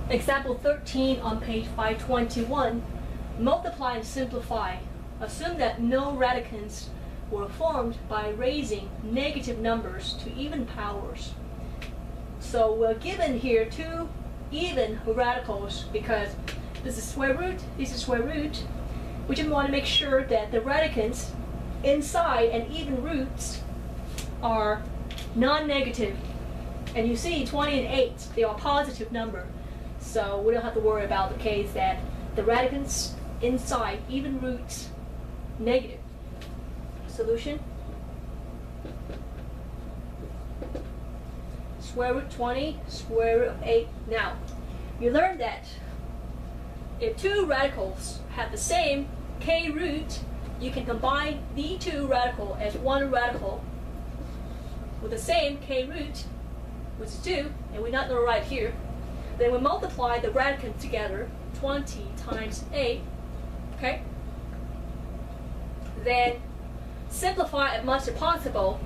Example 13 on page 521. Multiply and simplify. Assume that no radicands were formed by raising negative numbers to even powers. So we're given here two even radicals because this is square root, this is square root. We just want to make sure that the radicands inside and even roots are non-negative. And you see 20 and 8, they are positive number. So we don't have to worry about the case that the radicands inside even roots negative. Solution. Square root 20, square root of 8. Now, you learned that if two radicals have the same k root, you can combine the two radicals as one radical with the same k root, which is 2, and we're not going to write here. Then we multiply the radicand together, 20 times 8, okay? Then simplify as much as possible.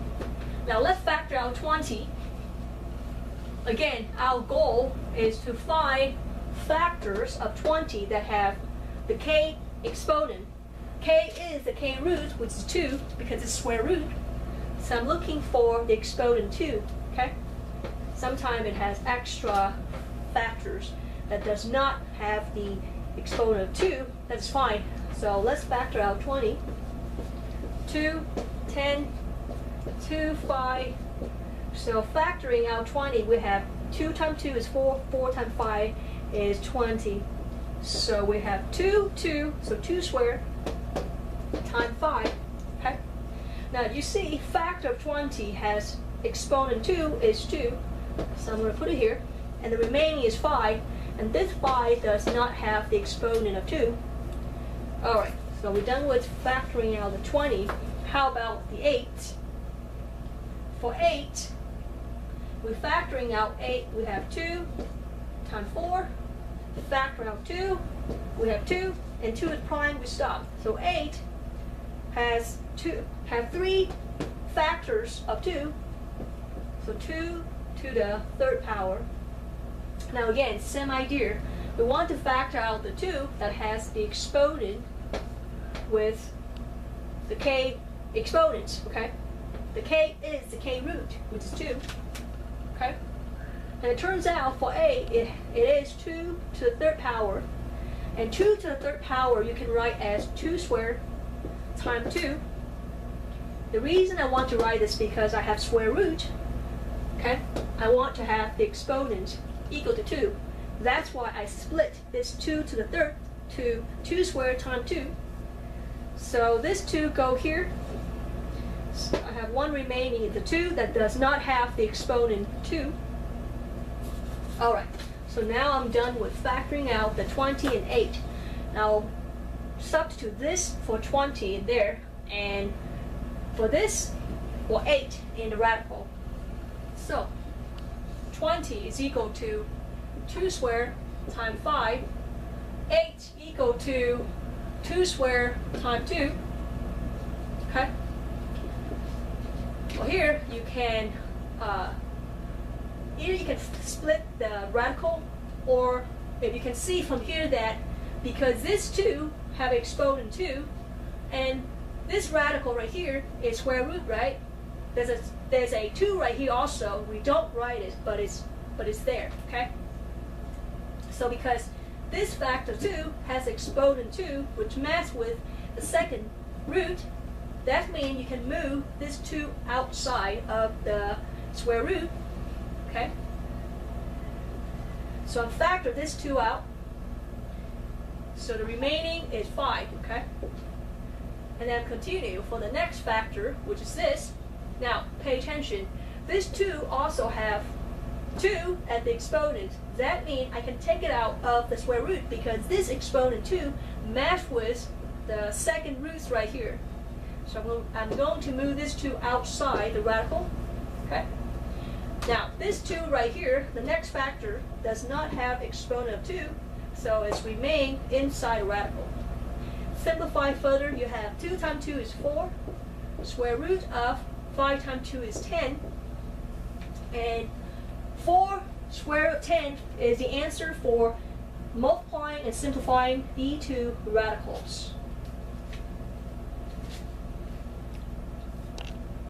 Now let's factor out 20. Again, our goal is to find factors of 20 that have the k exponent. K is the k root, which is 2, because it's square root. So I'm looking for the exponent 2, okay? Sometimes it has extra factors that does not have the exponent of 2. That's fine. So let's factor out 20. 2, 10, 2, 5. So factoring out 20, we have 2 times 2 is 4, 4 times 5 is 20. So we have 2, 2, so 2 squared times 5, okay? Now you see factor of 20 has exponent 2 is 2, so I'm going to put it here, and the remaining is 5, and this 5 does not have the exponent of 2. Alright, so we're done with factoring out the 20. How about the 8? For 8, we're factoring out 8, we have 2 times 4, factor out 2, we have 2, and 2 is prime, we stop. So 8 has 3 factors of 2, so 2 to the third power. Now again, same idea. We want to factor out the 2 that has the exponent with the k exponents, okay? The k is the k root, which is 2, okay? And it turns out for a, it is 2 to the third power. And 2 to the third power you can write as 2 squared times 2. The reason I want to write this because I have square root, okay? I want to have the exponent equal to 2. That's why I split this 2 to the third to 2 squared times 2. So this 2 go here. So I have one remaining, the 2 that does not have the exponent 2. Alright, so now I'm done with factoring out the 20 and 8. Now substitute this for 20 in there, and for this for 8 in the radical. So 20 is equal to 2 squared times 5. 8 equal to 2 squared times 2. Okay? Well, here you can either you can split the radical, or if you can see from here that because this 2 have exponent 2, and this radical right here is square root, right? There's a 2 right here also. We don't write it, but it's there, okay? So because this factor 2 has exponent 2, which matches with the second root, that means you can move this 2 outside of the square root, okay? So I factor this 2 out. So the remaining is 5, okay? And then continue for the next factor, which is this. Now, pay attention. This 2 also have 2 at the exponent. That means I can take it out of the square root because this exponent 2 matches with the second roots right here. So I'm going to move this 2 outside the radical. Okay. Now, this 2 right here, the next factor, does not have exponent of 2, so it's remain inside the radical. Simplify further, you have 2 times 2 is 4. Square root of 5 times 2 is 10. And 4 square root of 10 is the answer for multiplying and simplifying the two radicals.